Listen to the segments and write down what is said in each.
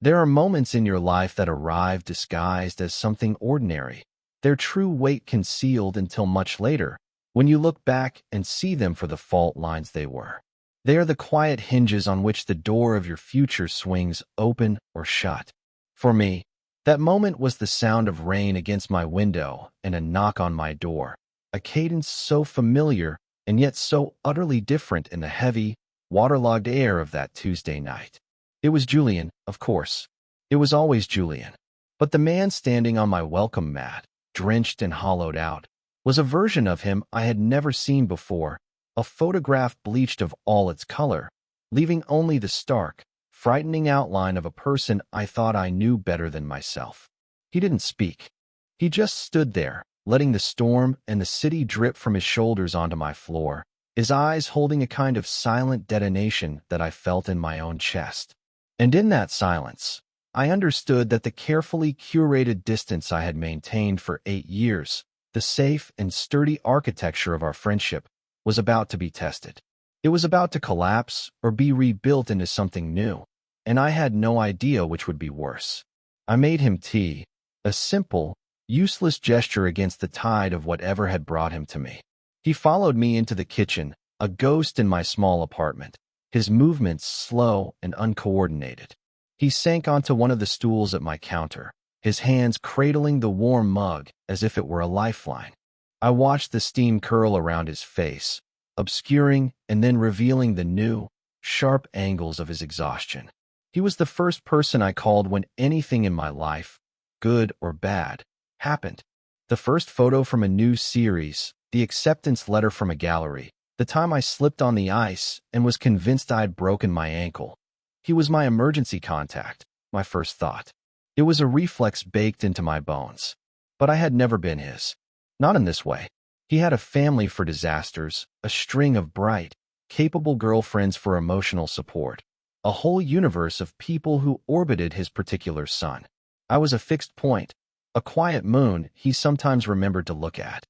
There are moments in your life that arrive disguised as something ordinary, their true weight concealed until much later, when you look back and see them for the fault lines they were. They are the quiet hinges on which the door of your future swings open or shut. For me, that moment was the sound of rain against my window and a knock on my door, a cadence so familiar and yet so utterly different in the heavy, waterlogged air of that Tuesday night. It was Julian, of course. It was always Julian. But the man standing on my welcome mat, drenched and hollowed out, was a version of him I had never seen before, a photograph bleached of all its color, leaving only the stark, frightening outline of a person I thought I knew better than myself. He didn't speak. He just stood there, letting the storm and the city drip from his shoulders onto my floor, his eyes holding a kind of silent detonation that I felt in my own chest. And in that silence, I understood that the carefully curated distance I had maintained for 8 years, the safe and sturdy architecture of our friendship, was about to be tested. It was about to collapse or be rebuilt into something new, and I had no idea which would be worse. I made him tea, a simple, useless gesture against the tide of whatever had brought him to me. He followed me into the kitchen, a ghost in my small apartment, his movements slow and uncoordinated. He sank onto one of the stools at my counter, his hands cradling the warm mug as if it were a lifeline. I watched the steam curl around his face, obscuring and then revealing the new, sharp angles of his exhaustion. He was the first person I called when anything in my life, good or bad, happened. The first photo from a new series, the acceptance letter from a gallery, the time I slipped on the ice and was convinced I'd broken my ankle. He was my emergency contact, my first thought. It was a reflex baked into my bones. But I had never been his. Not in this way. He had a family for disasters, a string of bright, capable girlfriends for emotional support, a whole universe of people who orbited his particular sun. I was a fixed point, a quiet moon he sometimes remembered to look at.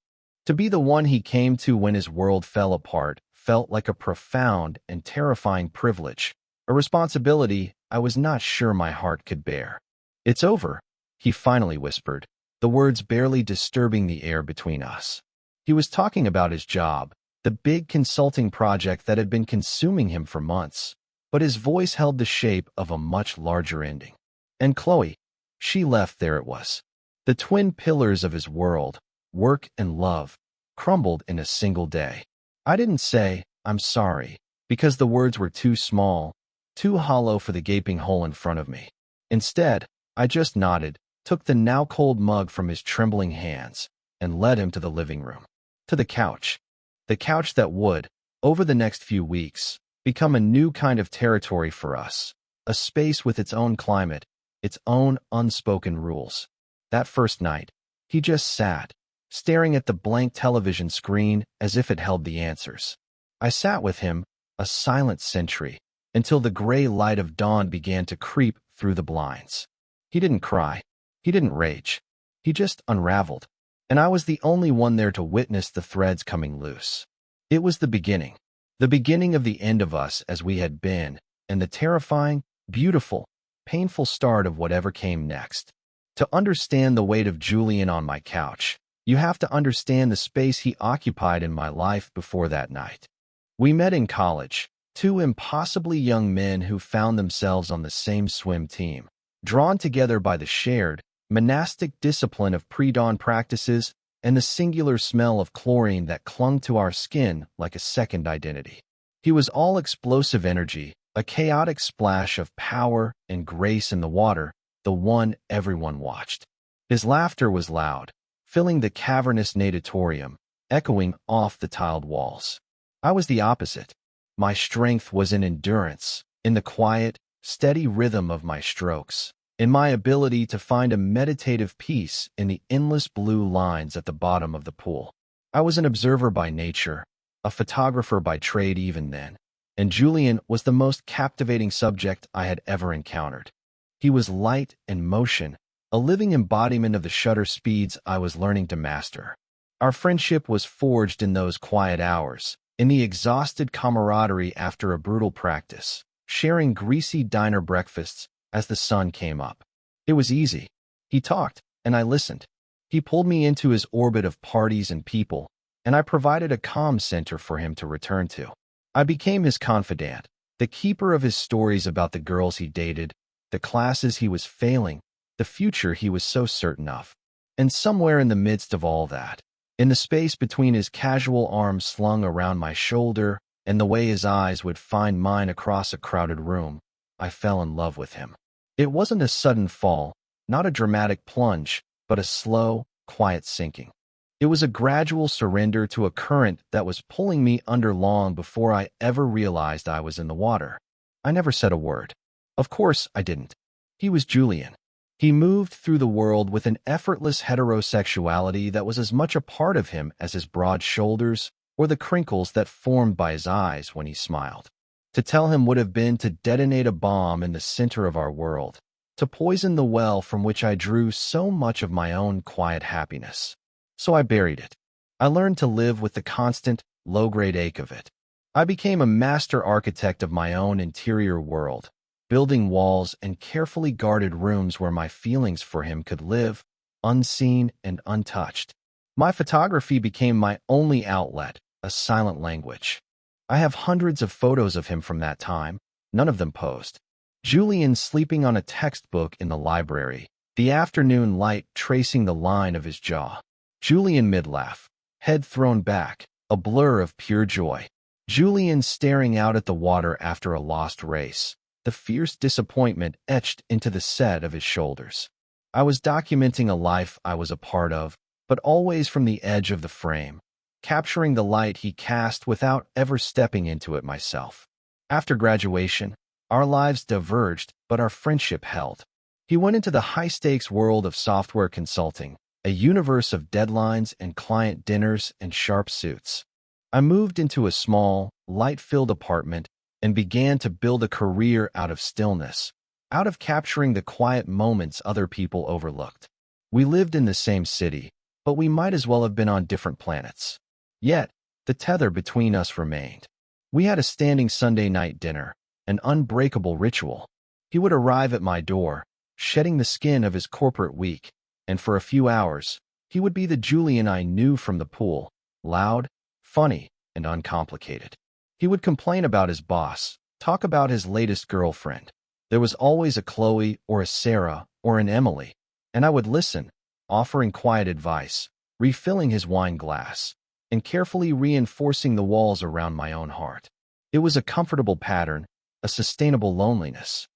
To be the one he came to when his world fell apart felt like a profound and terrifying privilege, a responsibility I was not sure my heart could bear. "It's over," he finally whispered, the words barely disturbing the air between us. He was talking about his job, the big consulting project that had been consuming him for months, but his voice held the shape of a much larger ending. And Chloe, she left. There it was. The twin pillars of his world, work and love, crumbled in a single day. I didn't say, "I'm sorry," because the words were too small, too hollow for the gaping hole in front of me. Instead, I just nodded, took the now cold mug from his trembling hands, and led him to the living room, to the couch that would, over the next few weeks, become a new kind of territory for us, a space with its own climate, its own unspoken rules. That first night, he just sat, staring at the blank television screen as if it held the answers. I sat with him, a silent sentry, until the gray light of dawn began to creep through the blinds. He didn't cry. He didn't rage. He just unraveled, and I was the only one there to witness the threads coming loose. It was the beginning of the end of us as we had been, and the terrifying, beautiful, painful start of whatever came next. To understand the weight of Julian on my couch, you have to understand the space he occupied in my life before that night. We met in college, two impossibly young men who found themselves on the same swim team, drawn together by the shared, monastic discipline of pre-dawn practices and the singular smell of chlorine that clung to our skin like a second identity. He was all explosive energy, a chaotic splash of power and grace in the water, the one everyone watched. His laughter was loud, filling the cavernous natatorium, echoing off the tiled walls. I was the opposite. My strength was in endurance, in the quiet, steady rhythm of my strokes, in my ability to find a meditative peace in the endless blue lines at the bottom of the pool. I was an observer by nature, a photographer by trade even then, and Julian was the most captivating subject I had ever encountered. He was light and motion, a living embodiment of the shutter speeds I was learning to master. Our friendship was forged in those quiet hours, in the exhausted camaraderie after a brutal practice, sharing greasy diner breakfasts, as the sun came up. It was easy. He talked, and I listened. He pulled me into his orbit of parties and people, and I provided a calm center for him to return to. I became his confidant, the keeper of his stories about the girls he dated, the classes he was failing, the future he was so certain of. And somewhere in the midst of all that, in the space between his casual arms slung around my shoulder and the way his eyes would find mine across a crowded room, I fell in love with him. It wasn't a sudden fall, not a dramatic plunge, but a slow, quiet sinking. It was a gradual surrender to a current that was pulling me under long before I ever realized I was in the water. I never said a word. Of course I didn't. He was Julian. He moved through the world with an effortless heterosexuality that was as much a part of him as his broad shoulders or the crinkles that formed by his eyes when he smiled. To tell him would have been to detonate a bomb in the center of our world, to poison the well from which I drew so much of my own quiet happiness. So I buried it. I learned to live with the constant, low-grade ache of it. I became a master architect of my own interior world, building walls and carefully guarded rooms where my feelings for him could live, unseen and untouched. My photography became my only outlet, a silent language. I have hundreds of photos of him from that time, none of them posed. Julian sleeping on a textbook in the library, the afternoon light tracing the line of his jaw. Julian mid-laugh, head thrown back, a blur of pure joy. Julian staring out at the water after a lost race, the fierce disappointment etched into the set of his shoulders. I was documenting a life I was a part of, but always from the edge of the frame, capturing the light he cast without ever stepping into it myself. After graduation, our lives diverged, but our friendship held. He went into the high-stakes world of software consulting, a universe of deadlines and client dinners and sharp suits. I moved into a small, light-filled apartment and began to build a career out of stillness, out of capturing the quiet moments other people overlooked. We lived in the same city, but we might as well have been on different planets. Yet, the tether between us remained. We had a standing Sunday night dinner, an unbreakable ritual. He would arrive at my door, shedding the skin of his corporate week, and for a few hours, he would be the Julian I knew from the pool, loud, funny, and uncomplicated. He would complain about his boss, talk about his latest girlfriend. There was always a Chloe or a Sarah or an Emily, and I would listen, offering quiet advice, refilling his wine glass, and carefully reinforcing the walls around my own heart. It was a comfortable pattern, a sustainable loneliness.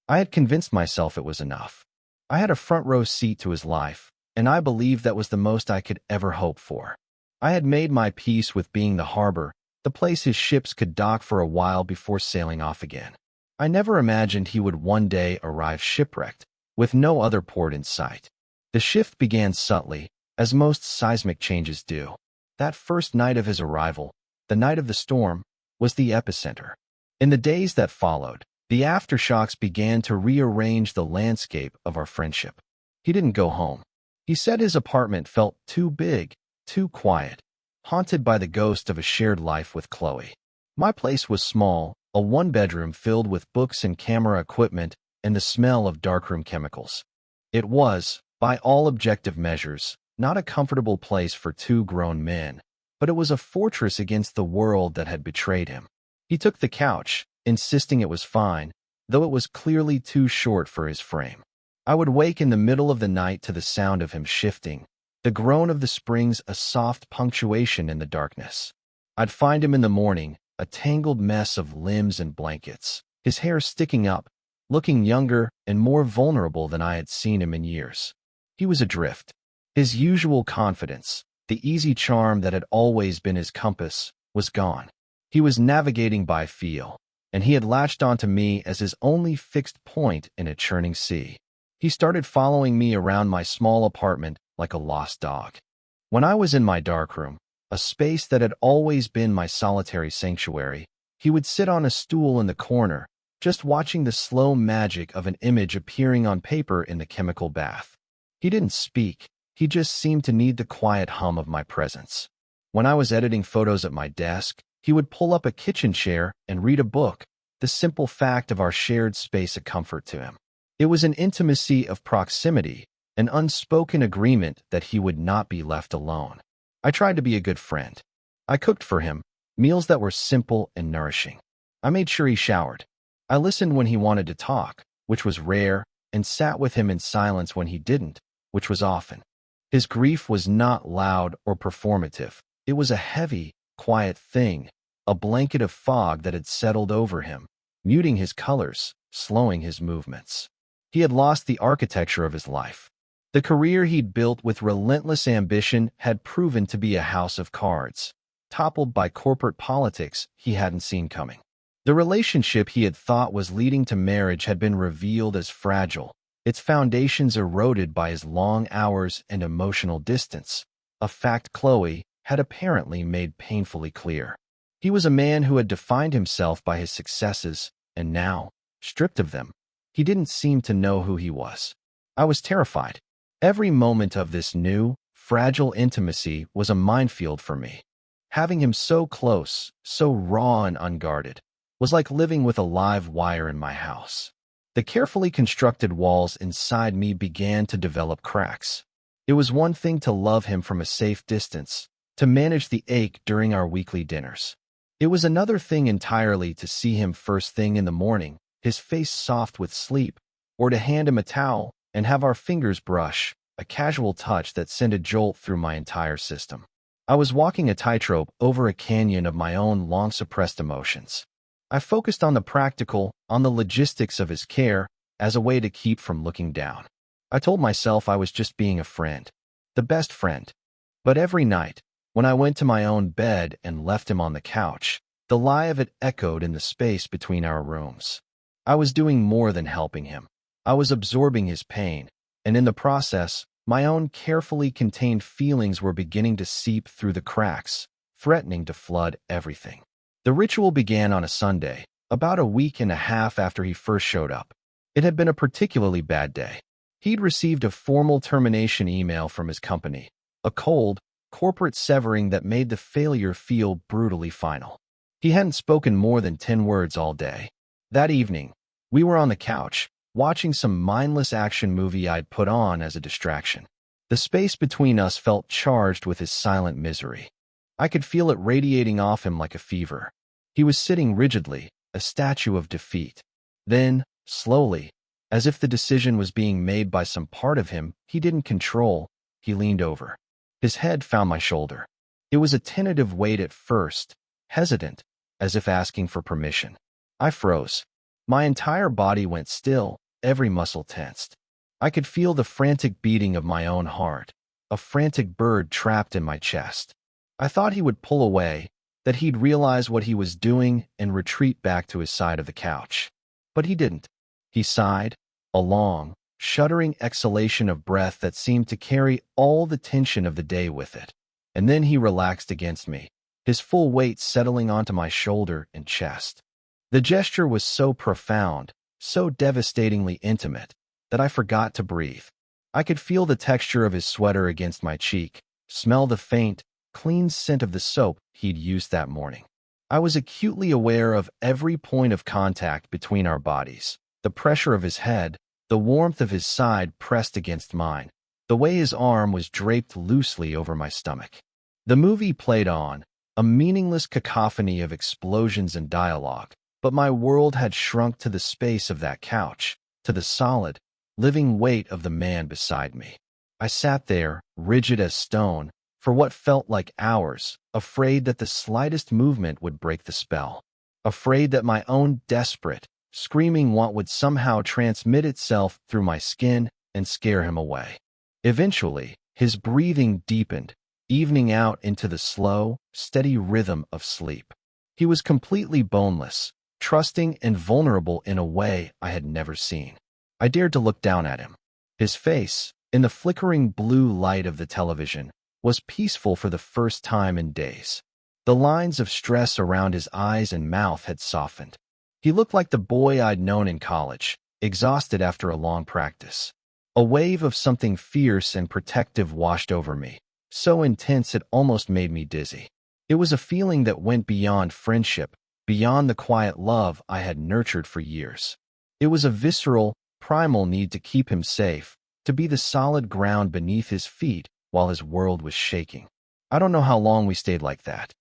I had convinced myself it was enough. I had a front-row seat to his life, and I believed that was the most I could ever hope for. I had made my peace with being the harbor, the place his ships could dock for a while before sailing off again. I never imagined he would one day arrive shipwrecked, with no other port in sight. The shift began subtly, as most seismic changes do. That first night of his arrival, the night of the storm, was the epicenter. In the days that followed, the aftershocks began to rearrange the landscape of our friendship. He didn't go home. He said his apartment felt too big, too quiet, haunted by the ghost of a shared life with Chloe. My place was small, a one-bedroom filled with books and camera equipment and the smell of darkroom chemicals. It was, by all objective measures, not a comfortable place for two grown men, but it was a fortress against the world that had betrayed him. He took the couch, insisting it was fine, though it was clearly too short for his frame. I would wake in the middle of the night to the sound of him shifting, the groan of the springs a soft punctuation in the darkness. I'd find him in the morning, a tangled mess of limbs and blankets, his hair sticking up, looking younger and more vulnerable than I had seen him in years. He was adrift. His usual confidence, the easy charm that had always been his compass, was gone. He was navigating by feel, and he had latched onto me as his only fixed point in a churning sea. He started following me around my small apartment like a lost dog. When I was in my darkroom, a space that had always been my solitary sanctuary, he would sit on a stool in the corner, just watching the slow magic of an image appearing on paper in the chemical bath. He didn't speak, he just seemed to need the quiet hum of my presence. When I was editing photos at my desk, he would pull up a kitchen chair and read a book, the simple fact of our shared space a comfort to him. It was an intimacy of proximity, an unspoken agreement that he would not be left alone. I tried to be a good friend. I cooked for him, meals that were simple and nourishing. I made sure he showered. I listened when he wanted to talk, which was rare, and sat with him in silence when he didn't, which was often. His grief was not loud or performative. It was a heavy, quiet thing, a blanket of fog that had settled over him, muting his colors, slowing his movements. He had lost the architecture of his life. The career he'd built with relentless ambition had proven to be a house of cards, toppled by corporate politics he hadn't seen coming. The relationship he had thought was leading to marriage had been revealed as fragile, its foundations eroded by his long hours and emotional distance, a fact Chloe had apparently made painfully clear. He was a man who had defined himself by his successes, and now, stripped of them, he didn't seem to know who he was. I was terrified. Every moment of this new, fragile intimacy was a minefield for me. Having him so close, so raw and unguarded, was like living with a live wire in my house. The carefully constructed walls inside me began to develop cracks. It was one thing to love him from a safe distance, to manage the ache during our weekly dinners. It was another thing entirely to see him first thing in the morning, his face soft with sleep, or to hand him a towel and have our fingers brush, a casual touch that sent a jolt through my entire system. I was walking a tightrope over a canyon of my own long-suppressed emotions. I focused on the practical, on the logistics of his care, as a way to keep from looking down. I told myself I was just being a friend, the best friend. But every night, when I went to my own bed and left him on the couch, the lie of it echoed in the space between our rooms. I was doing more than helping him. I was absorbing his pain, and in the process, my own carefully contained feelings were beginning to seep through the cracks, threatening to flood everything. The ritual began on a Sunday, about a week and a half after he first showed up. It had been a particularly bad day. He'd received a formal termination email from his company, a cold, corporate severing that made the failure feel brutally final. He hadn't spoken more than 10 words all day. That evening, we were on the couch, watching some mindless action movie I'd put on as a distraction. The space between us felt charged with his silent misery. I could feel it radiating off him like a fever. He was sitting rigidly, a statue of defeat. Then, slowly, as if the decision was being made by some part of him he didn't control, he leaned over. His head found my shoulder. It was a tentative weight at first, hesitant, as if asking for permission. I froze. My entire body went still, every muscle tensed. I could feel the frantic beating of my own heart, a frantic bird trapped in my chest. I thought he would pull away, that he'd realize what he was doing and retreat back to his side of the couch. But he didn't. He sighed, a long, shuddering exhalation of breath that seemed to carry all the tension of the day with it. And then he relaxed against me, his full weight settling onto my shoulder and chest. The gesture was so profound, so devastatingly intimate, that I forgot to breathe. I could feel the texture of his sweater against my cheek, smell the faint, clean scent of the soap he'd used that morning. I was acutely aware of every point of contact between our bodies, the pressure of his head, the warmth of his side pressed against mine, the way his arm was draped loosely over my stomach. The movie played on, a meaningless cacophony of explosions and dialogue, but my world had shrunk to the space of that couch, to the solid, living weight of the man beside me. I sat there, rigid as stone, for what felt like hours, afraid that the slightest movement would break the spell, afraid that my own desperate, screaming want would somehow transmit itself through my skin and scare him away. Eventually, his breathing deepened, evening out into the slow, steady rhythm of sleep. He was completely boneless, trusting and vulnerable in a way I had never seen. I dared to look down at him. His face, in the flickering blue light of the television, was peaceful for the first time in days. The lines of stress around his eyes and mouth had softened. He looked like the boy I'd known in college, exhausted after a long practice. A wave of something fierce and protective washed over me, so intense it almost made me dizzy. It was a feeling that went beyond friendship, beyond the quiet love I had nurtured for years. It was a visceral, primal need to keep him safe, to be the solid ground beneath his feet while his world was shaking. I don't know how long we stayed like that.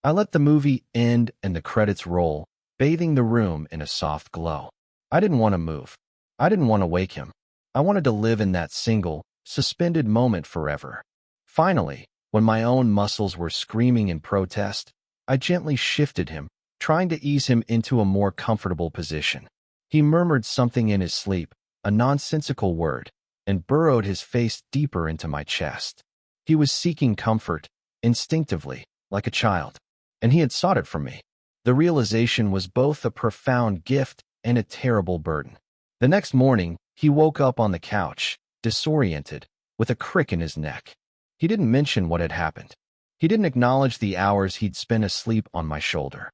I let the movie end and the credits roll, bathing the room in a soft glow. I didn't want to move. I didn't want to wake him. I wanted to live in that single, suspended moment forever. Finally, when my own muscles were screaming in protest, I gently shifted him, trying to ease him into a more comfortable position. He murmured something in his sleep, a nonsensical word, and burrowed his face deeper into my chest. He was seeking comfort, instinctively, like a child, and he had sought it from me. The realization was both a profound gift and a terrible burden. The next morning, he woke up on the couch, disoriented, with a crick in his neck. He didn't mention what had happened. He didn't acknowledge the hours he'd spent asleep on my shoulder.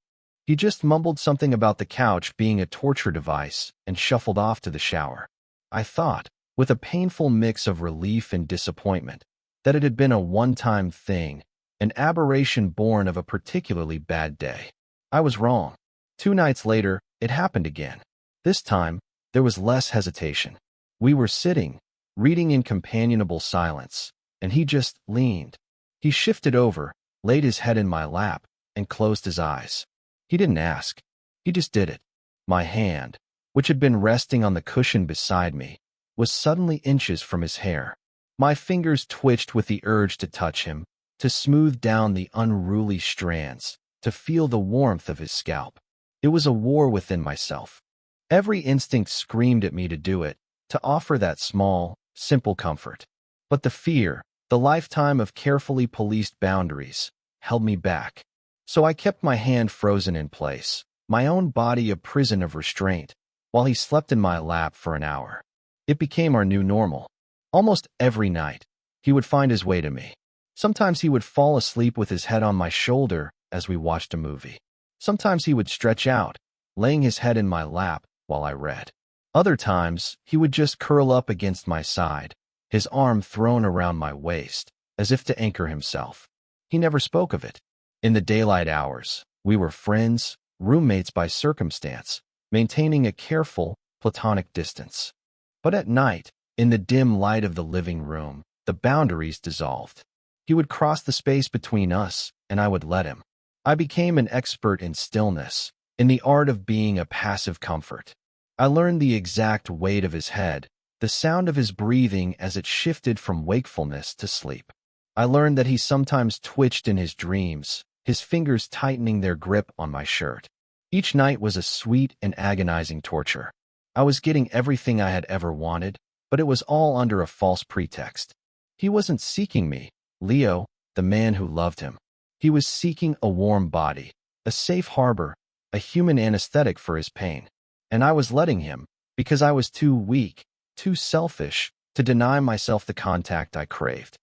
He just mumbled something about the couch being a torture device and shuffled off to the shower. I thought, with a painful mix of relief and disappointment, that it had been a one-time thing, an aberration born of a particularly bad day. I was wrong. 2 nights later, it happened again. This time, there was less hesitation. We were sitting, reading in companionable silence, and he just leaned. He shifted over, laid his head in my lap, and closed his eyes. He didn't ask. He just did it. My hand, which had been resting on the cushion beside me, was suddenly inches from his hair. My fingers twitched with the urge to touch him, to smooth down the unruly strands, to feel the warmth of his scalp. It was a war within myself. Every instinct screamed at me to do it, to offer that small, simple comfort. But the fear, the lifetime of carefully policed boundaries, held me back. So I kept my hand frozen in place, my own body a prison of restraint, while he slept in my lap for an hour. It became our new normal. Almost every night, he would find his way to me. Sometimes he would fall asleep with his head on my shoulder as we watched a movie. Sometimes he would stretch out, laying his head in my lap while I read. Other times, he would just curl up against my side, his arm thrown around my waist, as if to anchor himself. He never spoke of it. In the daylight hours, we were friends, roommates by circumstance, maintaining a careful, platonic distance. But at night, in the dim light of the living room, the boundaries dissolved. He would cross the space between us, and I would let him. I became an expert in stillness, in the art of being a passive comfort. I learned the exact weight of his head, the sound of his breathing as it shifted from wakefulness to sleep. I learned that he sometimes twitched in his dreams, his fingers tightening their grip on my shirt. Each night was a sweet and agonizing torture. I was getting everything I had ever wanted, but it was all under a false pretext. He wasn't seeking me, Leo, the man who loved him. He was seeking a warm body, a safe harbor, a human anesthetic for his pain. And I was letting him, because I was too weak, too selfish, to deny myself the contact I craved.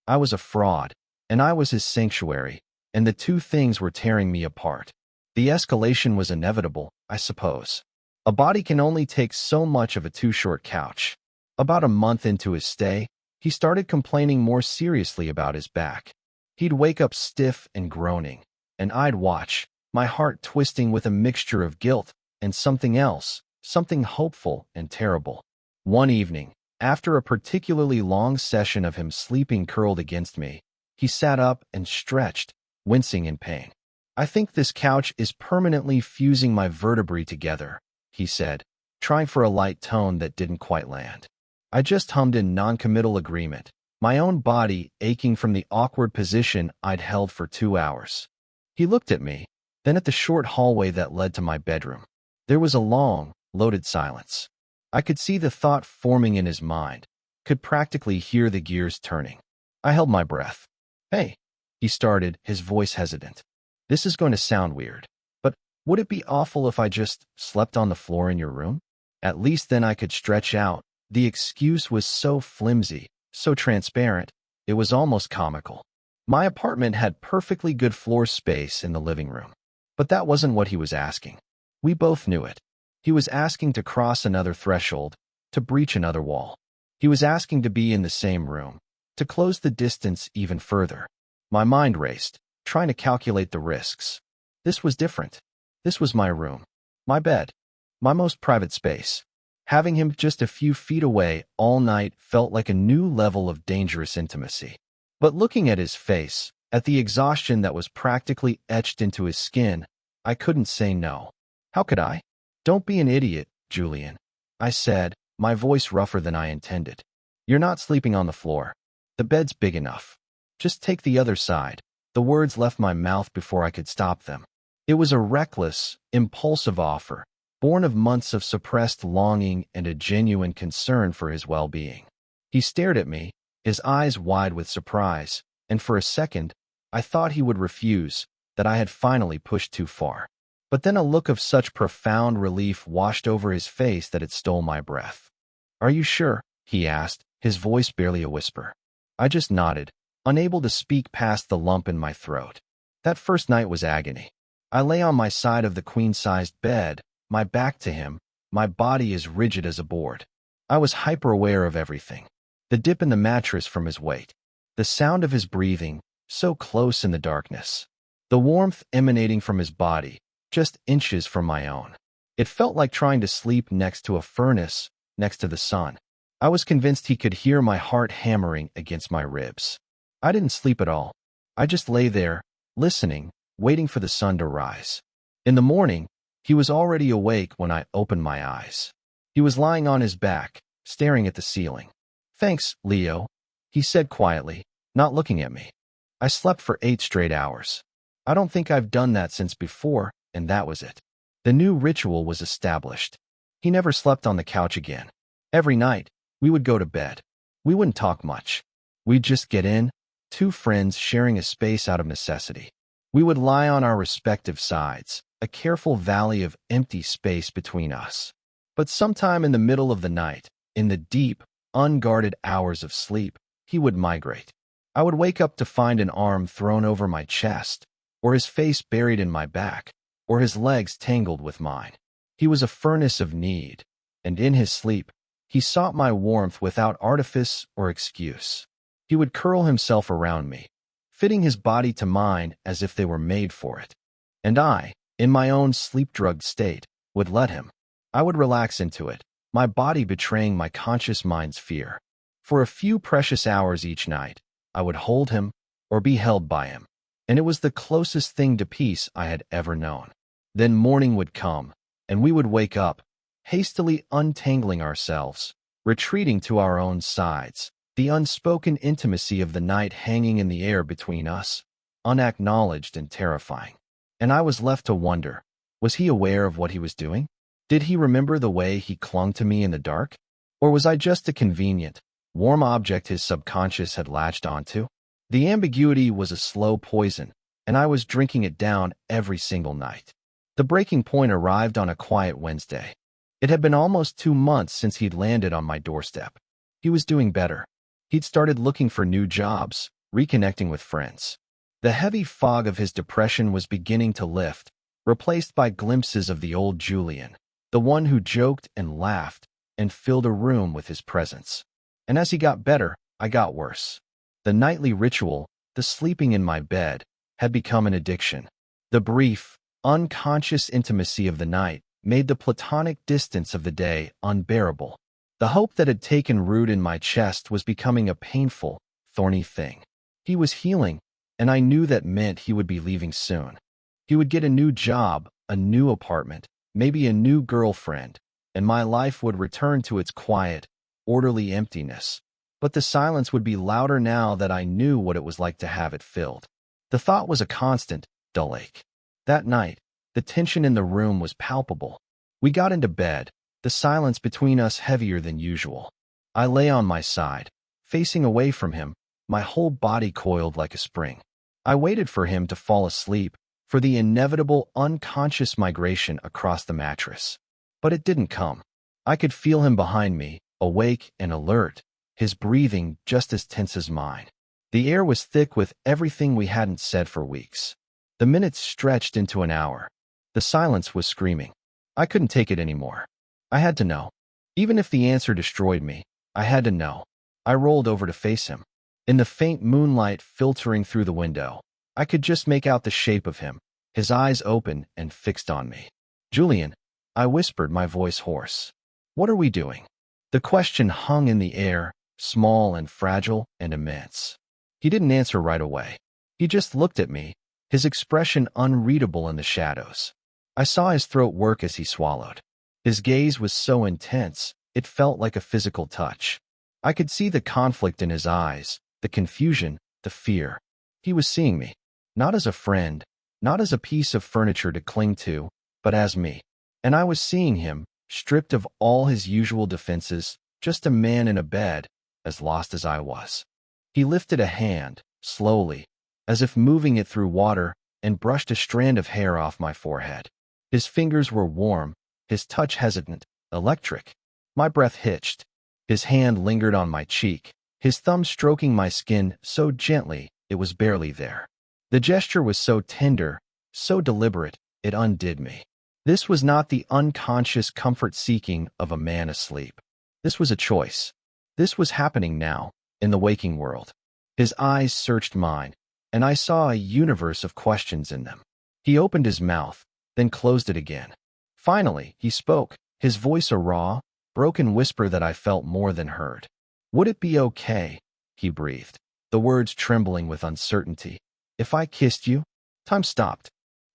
I was a fraud, and I was his sanctuary, and the two things were tearing me apart. The escalation was inevitable, I suppose. A body can only take so much of a too-short couch. About a month into his stay, he started complaining more seriously about his back. He'd wake up stiff and groaning, and I'd watch, my heart twisting with a mixture of guilt and something else, something hopeful and terrible. One evening, after a particularly long session of him sleeping curled against me, he sat up and stretched, wincing in pain. "I think this couch is permanently fusing my vertebrae together," he said, trying for a light tone that didn't quite land. I just hummed in noncommittal agreement, my own body aching from the awkward position I'd held for 2 hours. He looked at me, then at the short hallway that led to my bedroom. There was a long, loaded silence. I could see the thought forming in his mind, could practically hear the gears turning. I held my breath. "Hey," he started, his voice hesitant. "This is going to sound weird, but would it be awful if I just slept on the floor in your room? At least then I could stretch out." The excuse was so flimsy, so transparent, it was almost comical. My apartment had perfectly good floor space in the living room. But that wasn't what he was asking. We both knew it. He was asking to cross another threshold, to breach another wall. He was asking to be in the same room, to close the distance even further. My mind raced, trying to calculate the risks. This was different. This was my room, my bed, my most private space. Having him just a few feet away all night felt like a new level of dangerous intimacy. But looking at his face, at the exhaustion that was practically etched into his skin, I couldn't say no. How could I? "Don't be an idiot, Julian," I said, my voice rougher than I intended. "You're not sleeping on the floor. The bed's big enough. Just take the other side." The words left my mouth before I could stop them. It was a reckless, impulsive offer, born of months of suppressed longing and a genuine concern for his well-being. He stared at me, his eyes wide with surprise, and for a second, I thought he would refuse, that I had finally pushed too far. But then a look of such profound relief washed over his face that it stole my breath. "Are you sure?" he asked, his voice barely a whisper. I just nodded, unable to speak past the lump in my throat. That first night was agony. I lay on my side of the queen-sized bed, my back to him, my body as rigid as a board. I was hyper-aware of everything. The dip in the mattress from his weight, the sound of his breathing, so close in the darkness, the warmth emanating from his body, just inches from my own. It felt like trying to sleep next to a furnace, next to the sun. I was convinced he could hear my heart hammering against my ribs. I didn't sleep at all. I just lay there, listening, waiting for the sun to rise. In the morning, he was already awake when I opened my eyes. He was lying on his back, staring at the ceiling. "Thanks, Leo," he said quietly, not looking at me. I slept for 8 straight hours. I don't think I've done that since before, and that was it. The new ritual was established. He never slept on the couch again. Every night, we would go to bed. We wouldn't talk much. We'd just get in, 2 friends sharing a space out of necessity. We would lie on our respective sides, a careful valley of empty space between us. But sometime in the middle of the night, in the deep, unguarded hours of sleep, he would migrate. I would wake up to find an arm thrown over my chest, or his face buried in my back, or his legs tangled with mine. He was a furnace of need, and in his sleep, he sought my warmth without artifice or excuse. He would curl himself around me, fitting his body to mine as if they were made for it. And I, in my own sleep-drugged state, would let him. I would relax into it, my body betraying my conscious mind's fear. For a few precious hours each night, I would hold him or be held by him, and it was the closest thing to peace I had ever known. Then morning would come, and we would wake up, hastily untangling ourselves, retreating to our own sides, the unspoken intimacy of the night hanging in the air between us, unacknowledged and terrifying. And I was left to wonder, was he aware of what he was doing? Did he remember the way he clung to me in the dark? Or was I just a convenient, warm object his subconscious had latched onto? The ambiguity was a slow poison, and I was drinking it down every single night. The breaking point arrived on a quiet Wednesday. It had been almost 2 months since he'd landed on my doorstep. He was doing better. He'd started looking for new jobs, reconnecting with friends. The heavy fog of his depression was beginning to lift, replaced by glimpses of the old Julian, the one who joked and laughed and filled a room with his presence. And as he got better, I got worse. The nightly ritual, the sleeping in my bed, had become an addiction. The brief, unconscious intimacy of the night made the platonic distance of the day unbearable. The hope that had taken root in my chest was becoming a painful, thorny thing. He was healing, and I knew that meant he would be leaving soon. He would get a new job, a new apartment, maybe a new girlfriend, and my life would return to its quiet, orderly emptiness. But the silence would be louder now that I knew what it was like to have it filled. The thought was a constant, dull ache. That night, the tension in the room was palpable. We got into bed, the silence between us heavier than usual. I lay on my side, facing away from him, my whole body coiled like a spring. I waited for him to fall asleep, for the inevitable unconscious migration across the mattress. But it didn't come. I could feel him behind me, awake and alert, his breathing just as tense as mine. The air was thick with everything we hadn't said for weeks. The minutes stretched into an hour. The silence was screaming. I couldn't take it anymore. I had to know. Even if the answer destroyed me, I had to know. I rolled over to face him. In the faint moonlight filtering through the window, I could just make out the shape of him, his eyes open and fixed on me. "Julian," I whispered, my voice hoarse. What are we doing? The question hung in the air, small and fragile and immense. He didn't answer right away. He just looked at me, his expression unreadable in the shadows. I saw his throat work as he swallowed. His gaze was so intense, it felt like a physical touch. I could see the conflict in his eyes, the confusion, the fear. He was seeing me, not as a friend, not as a piece of furniture to cling to, but as me. And I was seeing him, stripped of all his usual defenses, just a man in a bed, as lost as I was. He lifted a hand, slowly, as if moving it through water, and brushed a strand of hair off my forehead. His fingers were warm, his touch hesitant, electric. My breath hitched. His hand lingered on my cheek, his thumb stroking my skin so gently it was barely there. The gesture was so tender, so deliberate, it undid me. This was not the unconscious comfort-seeking of a man asleep. This was a choice. This was happening now, in the waking world. His eyes searched mine, and I saw a universe of questions in them. He opened his mouth, then closed it again. Finally, he spoke, his voice a raw, broken whisper that I felt more than heard. "Would it be okay?" he breathed, the words trembling with uncertainty. "If I kissed you?" Time stopped.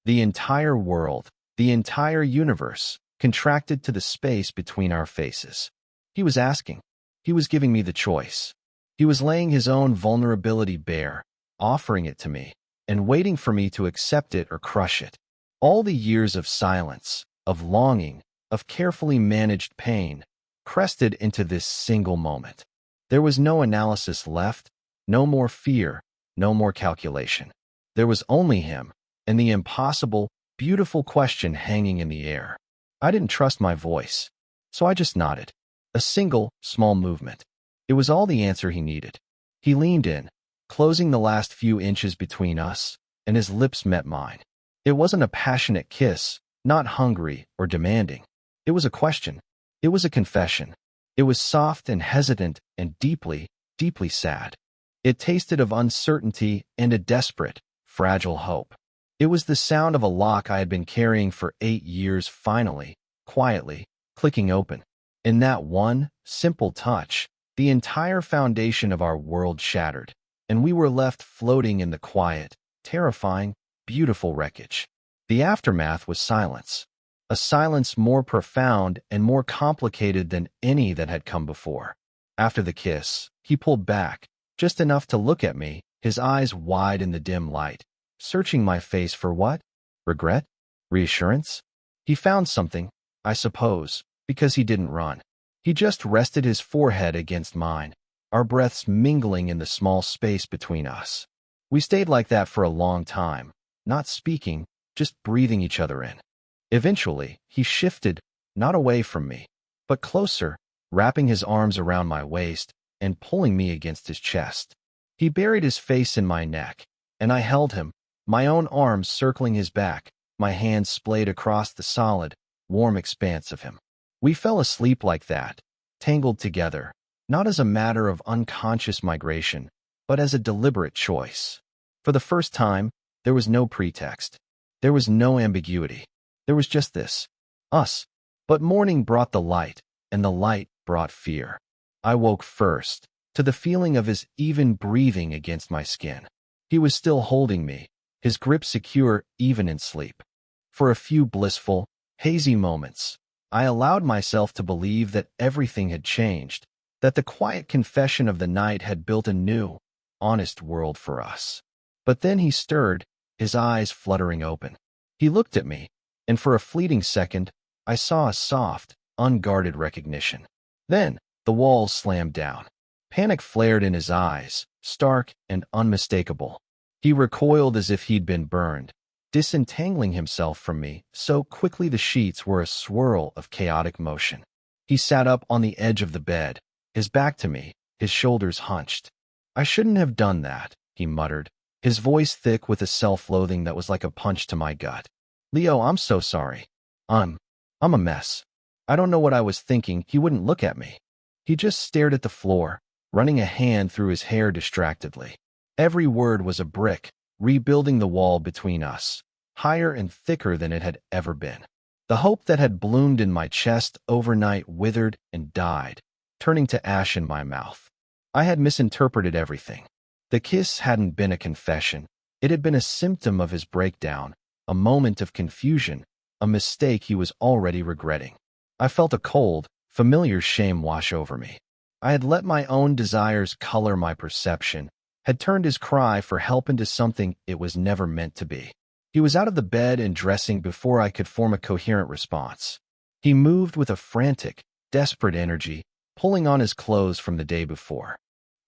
The entire world, the entire universe, contracted to the space between our faces. He was asking. He was giving me the choice. He was laying his own vulnerability bare, offering it to me, and waiting for me to accept it or crush it. All the years of silence, of longing, of carefully managed pain, crested into this single moment. There was no analysis left, no more fear, no more calculation. There was only him, and the impossible, beautiful question hanging in the air. I didn't trust my voice, so I just nodded. A single, small movement. It was all the answer he needed. He leaned in, closing the last few inches between us, and his lips met mine. It wasn't a passionate kiss, not hungry or demanding. It was a question. It was a confession. It was soft and hesitant and deeply, deeply sad. It tasted of uncertainty and a desperate, fragile hope. It was the sound of a lock I had been carrying for 8 years finally, quietly, clicking open. In that one, simple touch, the entire foundation of our world shattered, and we were left floating in the quiet, terrifying, beautiful wreckage. The aftermath was silence. A silence more profound and more complicated than any that had come before. After the kiss, he pulled back, just enough to look at me, his eyes wide in the dim light, searching my face for what? Regret? Reassurance? He found something, I suppose, because he didn't run. He just rested his forehead against mine, our breaths mingling in the small space between us. We stayed like that for a long time, not speaking, just breathing each other in. Eventually, he shifted, not away from me, but closer, wrapping his arms around my waist and pulling me against his chest. He buried his face in my neck, and I held him, my own arms circling his back, my hands splayed across the solid, warm expanse of him. We fell asleep like that, tangled together, not as a matter of unconscious migration, but as a deliberate choice. For the first time, there was no pretext. There was no ambiguity. There was just this, us. But morning brought the light, and the light brought fear. I woke first, to the feeling of his even breathing against my skin. He was still holding me, his grip secure even in sleep. For a few blissful, hazy moments, I allowed myself to believe that everything had changed, that the quiet confession of the night had built a new, honest world for us. But then he stirred, his eyes fluttering open. He looked at me, and for a fleeting second, I saw a soft, unguarded recognition. Then, the walls slammed down. Panic flared in his eyes, stark and unmistakable. He recoiled as if he'd been burned, disentangling himself from me so quickly the sheets were a swirl of chaotic motion. He sat up on the edge of the bed, his back to me, his shoulders hunched. "I shouldn't have done that," he muttered, his voice thick with a self-loathing that was like a punch to my gut. "Leo, I'm so sorry. I'm a mess. I don't know what I was thinking." He wouldn't look at me. He just stared at the floor, running a hand through his hair distractedly. Every word was a brick, rebuilding the wall between us, higher and thicker than it had ever been. The hope that had bloomed in my chest overnight withered and died, turning to ash in my mouth. I had misinterpreted everything. The kiss hadn't been a confession. It had been a symptom of his breakdown, a moment of confusion, a mistake he was already regretting. I felt a cold, familiar shame wash over me. I had let my own desires color my perception, had turned his cry for help into something it was never meant to be. He was out of the bed and dressing before I could form a coherent response. He moved with a frantic, desperate energy, pulling on his clothes from the day before.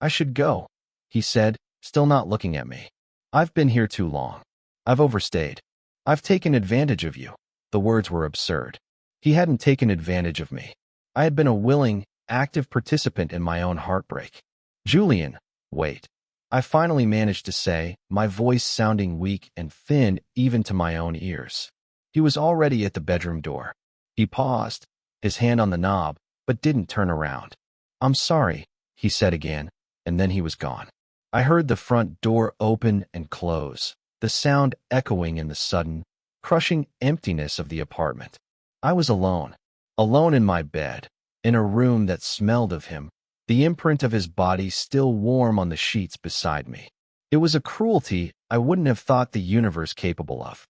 "I should go," he said, still not looking at me. "I've been here too long. I've overstayed. I've taken advantage of you." The words were absurd. He hadn't taken advantage of me. I had been a willing, active participant in my own heartbreak. "Julian, wait." I finally managed to say, my voice sounding weak and thin even to my own ears. He was already at the bedroom door. He paused, his hand on the knob, but didn't turn around. "I'm sorry," he said again, and then he was gone. I heard the front door open and close, the sound echoing in the sudden, crushing emptiness of the apartment. I was alone in my bed, in a room that smelled of him, the imprint of his body still warm on the sheets beside me. It was a cruelty I wouldn't have thought the universe capable of.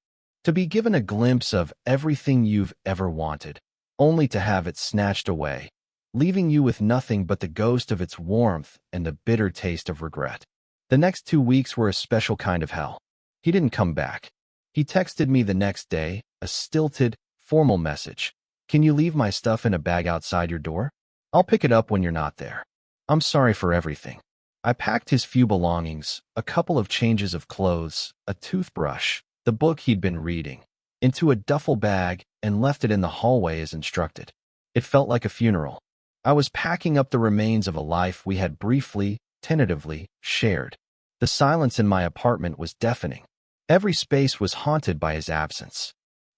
To be given a glimpse of everything you've ever wanted, only to have it snatched away, leaving you with nothing but the ghost of its warmth and the bitter taste of regret. The next 2 weeks were a special kind of hell. He didn't come back. He texted me the next day, a stilted, formal message. "Can you leave my stuff in a bag outside your door? I'll pick it up when you're not there. I'm sorry for everything." I packed his few belongings, a couple of changes of clothes, a toothbrush, the book he'd been reading, into a duffel bag and left it in the hallway as instructed. It felt like a funeral. I was packing up the remains of a life we had briefly, tentatively, shared. The silence in my apartment was deafening. Every space was haunted by his absence.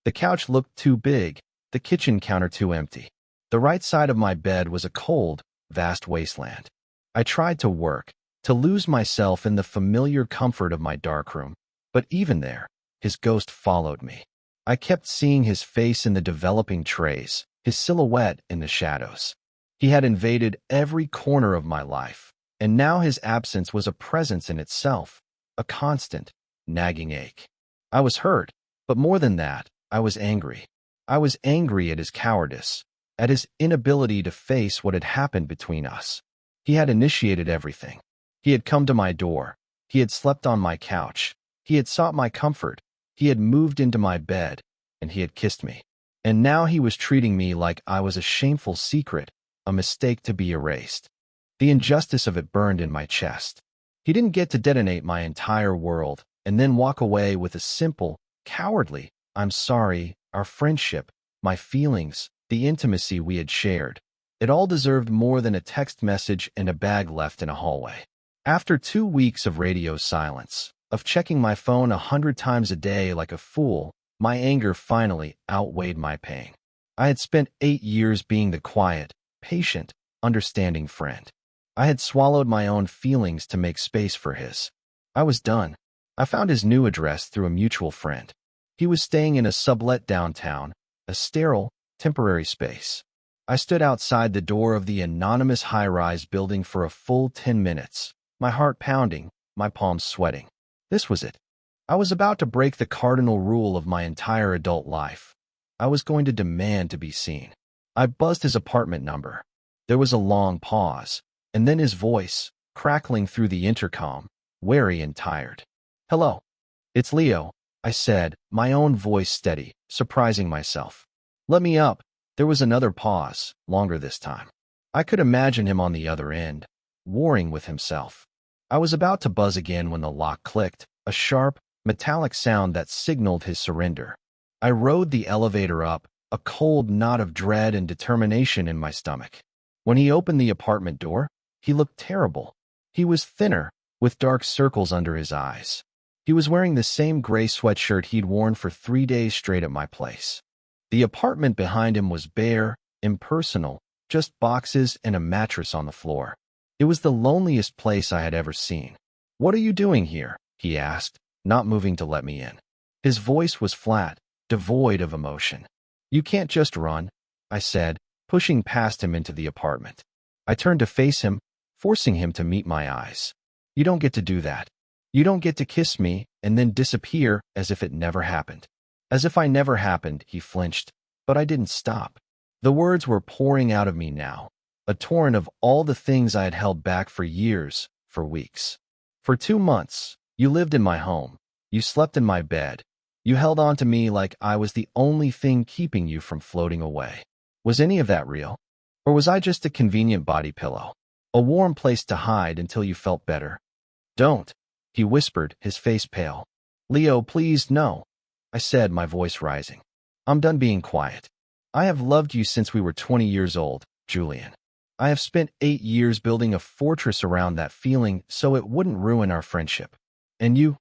The couch looked too big, the kitchen counter too empty. The right side of my bed was a cold, vast wasteland. I tried to work, to lose myself in the familiar comfort of my darkroom, but even there, his ghost followed me. I kept seeing his face in the developing trays, his silhouette in the shadows. He had invaded every corner of my life, and now his absence was a presence in itself, a constant, nagging ache. I was hurt, but more than that, I was angry. I was angry at his cowardice, at his inability to face what had happened between us. He had initiated everything. He had come to my door. He had slept on my couch. He had sought my comfort. He had moved into my bed, and he had kissed me. And now he was treating me like I was a shameful secret, a mistake to be erased. The injustice of it burned in my chest. He didn't get to detonate my entire world and then walk away with a simple, cowardly, "I'm sorry," our friendship, my feelings, the intimacy we had shared. It all deserved more than a text message and a bag left in a hallway. After 2 weeks of radio silence, of checking my phone 100 times a day like a fool, my anger finally outweighed my pain. I had spent 8 years being the quiet, patient, understanding friend. I had swallowed my own feelings to make space for his. I was done. I found his new address through a mutual friend. He was staying in a sublet downtown, a sterile, temporary space. I stood outside the door of the anonymous high-rise building for a full 10 minutes, my heart pounding, my palms sweating. This was it. I was about to break the cardinal rule of my entire adult life. I was going to demand to be seen. I buzzed his apartment number. There was a long pause, and then his voice, crackling through the intercom, weary and tired. "Hello. It's Leo," I said, my own voice steady, surprising myself. "Let me up." There was another pause, longer this time. I could imagine him on the other end, warring with himself. I was about to buzz again when the lock clicked, a sharp, metallic sound that signaled his surrender. I rode the elevator up, a cold knot of dread and determination in my stomach. When he opened the apartment door, he looked terrible. He was thinner, with dark circles under his eyes. He was wearing the same gray sweatshirt he'd worn for 3 days straight at my place. The apartment behind him was bare, impersonal, just boxes and a mattress on the floor. It was the loneliest place I had ever seen. "What are you doing here?" he asked, not moving to let me in. His voice was flat, devoid of emotion. You can't just run, I said, pushing past him into the apartment. I turned to face him, forcing him to meet my eyes. You don't get to do that. You don't get to kiss me and then disappear as if it never happened. As if I never happened, he flinched, but I didn't stop. The words were pouring out of me now, a torrent of all the things I had held back for years, for weeks. For 2 months, you lived in my home. You slept in my bed. You held on to me like I was the only thing keeping you from floating away. Was any of that real? Or was I just a convenient body pillow? A warm place to hide until you felt better? Don't, he whispered, his face pale. Leo, please, no, I said, my voice rising. I'm done being quiet. I have loved you since we were 20 years old, Julian. I have spent 8 years building a fortress around that feeling so it wouldn't ruin our friendship. And you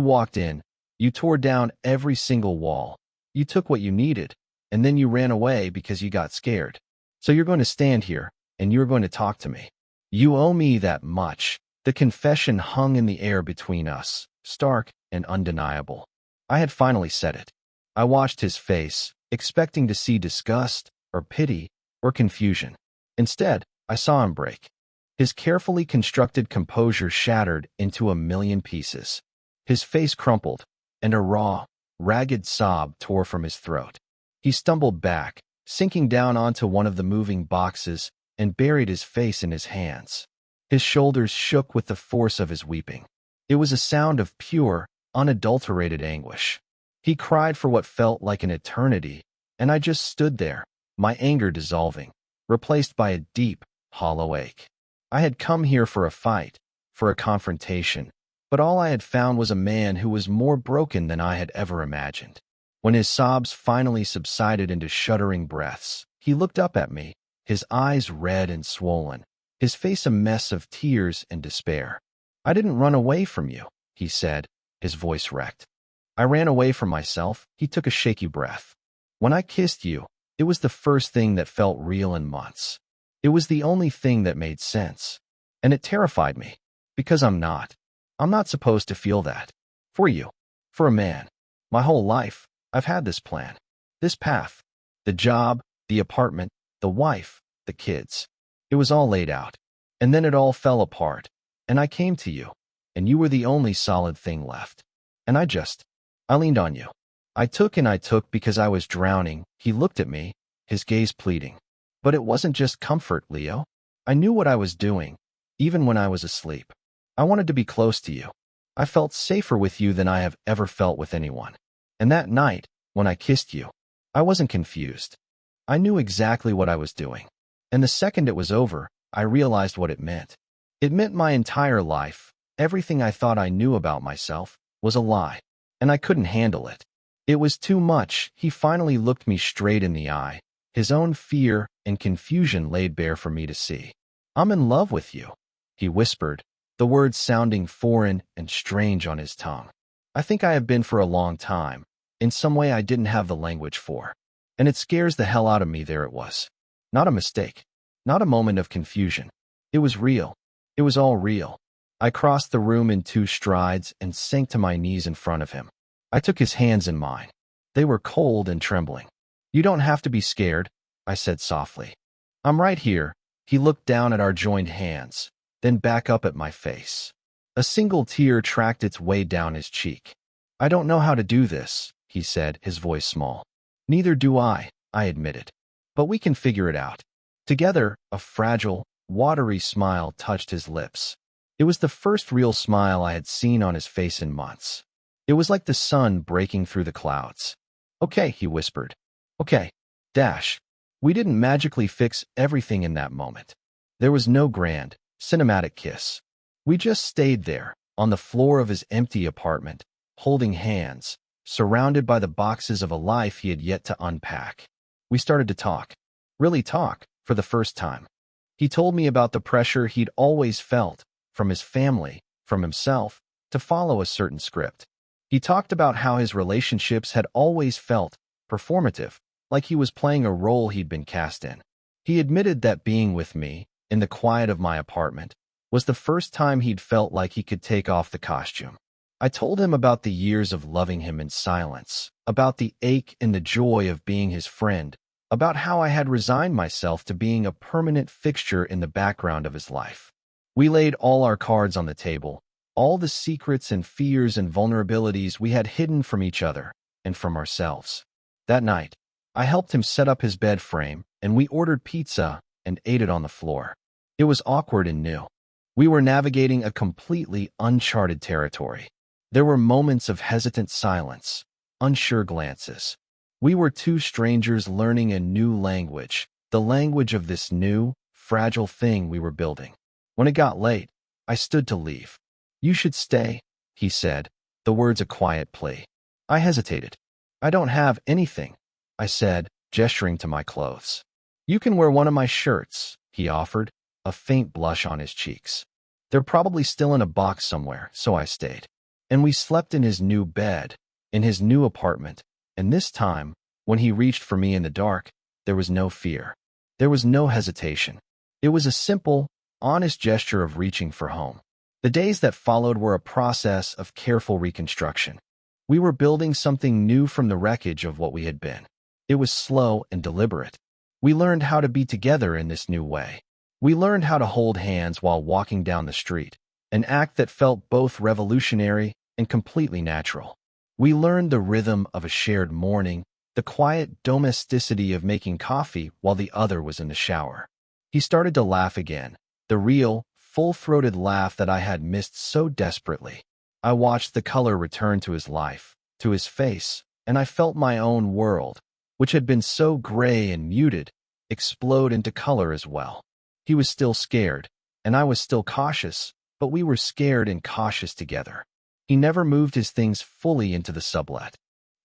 walked in. You tore down every single wall. You took what you needed, and then you ran away because you got scared. So you're going to stand here, and you're going to talk to me. You owe me that much. The confession hung in the air between us, stark and undeniable. I had finally said it. I watched his face, expecting to see disgust, or pity, or confusion. Instead, I saw him break. His carefully constructed composure shattered into a million pieces. His face crumpled, and a raw, ragged sob tore from his throat. He stumbled back, sinking down onto one of the moving boxes, and buried his face in his hands. His shoulders shook with the force of his weeping. It was a sound of pure, unadulterated anguish. He cried for what felt like an eternity, and I just stood there, my anger dissolving, replaced by a deep, hollow ache. I had come here for a fight, for a confrontation, but all I had found was a man who was more broken than I had ever imagined. When his sobs finally subsided into shuddering breaths, he looked up at me, his eyes red and swollen, his face a mess of tears and despair. I didn't run away from you, he said, his voice wrecked. I ran away from myself. He took a shaky breath. When I kissed you, it was the first thing that felt real in months. It was the only thing that made sense. And it terrified me, because I'm not supposed to feel that. For you, for a man. My whole life, I've had this plan, this path, the job, the apartment, the wife, the kids. It was all laid out. And then it all fell apart. And I came to you, and you were the only solid thing left. And I leaned on you. I took because I was drowning. He looked at me, his gaze pleading. But it wasn't just comfort, Leo. I knew what I was doing, even when I was asleep. I wanted to be close to you. I felt safer with you than I have ever felt with anyone. And that night, when I kissed you, I wasn't confused. I knew exactly what I was doing. And the second it was over, I realized what it meant. It meant my entire life, everything I thought I knew about myself, was a lie. And I couldn't handle it. It was too much. He finally looked me straight in the eye, his own fear and confusion laid bare for me to see. I'm in love with you, he whispered, the words sounding foreign and strange on his tongue. I think I have been for a long time, in some way I didn't have the language for. And it scares the hell out of me. There it was. Not a mistake. Not a moment of confusion. It was real. It was all real. I crossed the room in 2 strides and sank to my knees in front of him. I took his hands in mine. They were cold and trembling. You don't have to be scared, I said softly. I'm right here. He looked down at our joined hands, then back up at my face. A single tear tracked its way down his cheek. I don't know how to do this, he said, his voice small. Neither do I admitted. But we can figure it out. Together, a fragile, watery smile touched his lips. It was the first real smile I had seen on his face in months. It was like the sun breaking through the clouds. Okay, he whispered. Okay. We didn't magically fix everything in that moment. There was no grand, cinematic kiss. We just stayed there, on the floor of his empty apartment, holding hands, surrounded by the boxes of a life he had yet to unpack. We started to talk. Really talk, for the first time. He told me about the pressure he'd always felt, from his family, from himself, to follow a certain script. He talked about how his relationships had always felt performative, like he was playing a role he'd been cast in. He admitted that being with me, in the quiet of my apartment, was the first time he'd felt like he could take off the costume. I told him about the years of loving him in silence, about the ache and the joy of being his friend, about how I had resigned myself to being a permanent fixture in the background of his life. We laid all our cards on the table, all the secrets and fears and vulnerabilities we had hidden from each other and from ourselves. That night, I helped him set up his bed frame, and we ordered pizza and ate it on the floor. It was awkward and new. We were navigating a completely uncharted territory. There were moments of hesitant silence, unsure glances. We were two strangers learning a new language, the language of this new, fragile thing we were building. When it got late, I stood to leave. "You should stay," he said, the words a quiet plea. I hesitated. "I don't have anything," I said, gesturing to my clothes. "You can wear one of my shirts," he offered, a faint blush on his cheeks. "They're probably still in a box somewhere," so I stayed. And we slept in his new bed, in his new apartment, and this time, when he reached for me in the dark, there was no fear. There was no hesitation. It was a simple, honest gesture of reaching for home. The days that followed were a process of careful reconstruction. We were building something new from the wreckage of what we had been. It was slow and deliberate. We learned how to be together in this new way. We learned how to hold hands while walking down the street, an act that felt both revolutionary and completely natural. We learned the rhythm of a shared morning, the quiet domesticity of making coffee while the other was in the shower. He started to laugh again, the real, full-throated laugh that I had missed so desperately. I watched the color return to his life, to his face, and I felt my own world, which had been so gray and muted, explode into color as well. He was still scared, and I was still cautious, but we were scared and cautious together. He never moved his things fully into the sublet.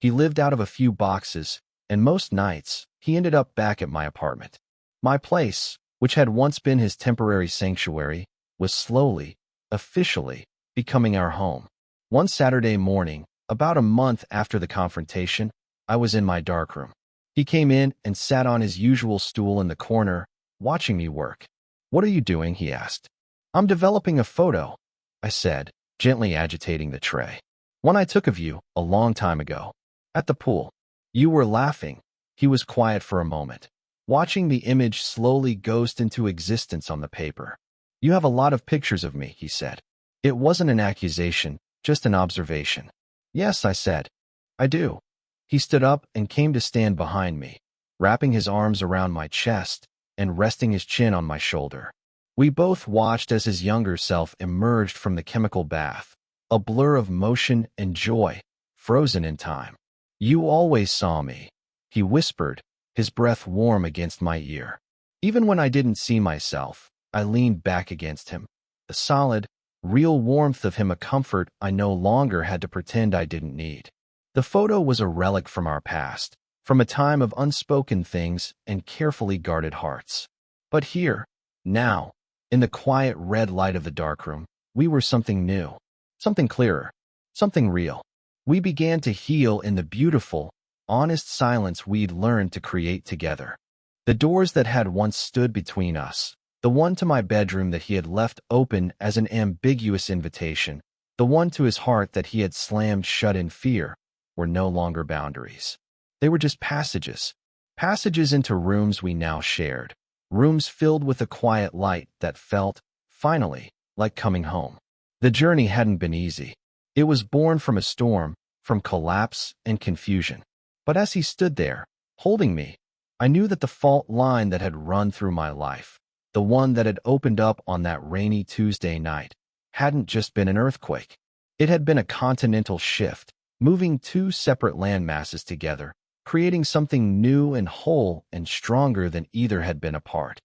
He lived out of a few boxes, and most nights, he ended up back at my apartment. My place, which had once been his temporary sanctuary, was slowly, officially, becoming our home. One Saturday morning, about a month after the confrontation, I was in my darkroom. He came in and sat on his usual stool in the corner, watching me work. "What are you doing?" he asked. "I'm developing a photo," I said, gently agitating the tray. "One I took of you a long time ago, at the pool. You were laughing." He was quiet for a moment, watching the image slowly ghost into existence on the paper. "You have a lot of pictures of me," he said. It wasn't an accusation, just an observation. "Yes," I said. "I do." He stood up and came to stand behind me, wrapping his arms around my chest and resting his chin on my shoulder. We both watched as his younger self emerged from the chemical bath, a blur of motion and joy, frozen in time. "You always saw me," he whispered, his breath warm against my ear. Even when I didn't see myself, I leaned back against him, the solid, real warmth of him a comfort I no longer had to pretend I didn't need. The photo was a relic from our past, from a time of unspoken things and carefully guarded hearts. But here, now, in the quiet red light of the darkroom, we were something new, something clearer, something real. We began to heal in the beautiful, honest silence we'd learned to create together. The doors that had once stood between us, the one to my bedroom that he had left open as an ambiguous invitation, the one to his heart that he had slammed shut in fear, were no longer boundaries. They were just passages, passages into rooms we now shared. Rooms filled with a quiet light that felt, finally, like coming home. The journey hadn't been easy. It was born from a storm, from collapse and confusion. But as he stood there, holding me, I knew that the fault line that had run through my life, the one that had opened up on that rainy Tuesday night, hadn't just been an earthquake. It had been a continental shift, moving two separate landmasses together, creating something new and whole and stronger than either had been apart.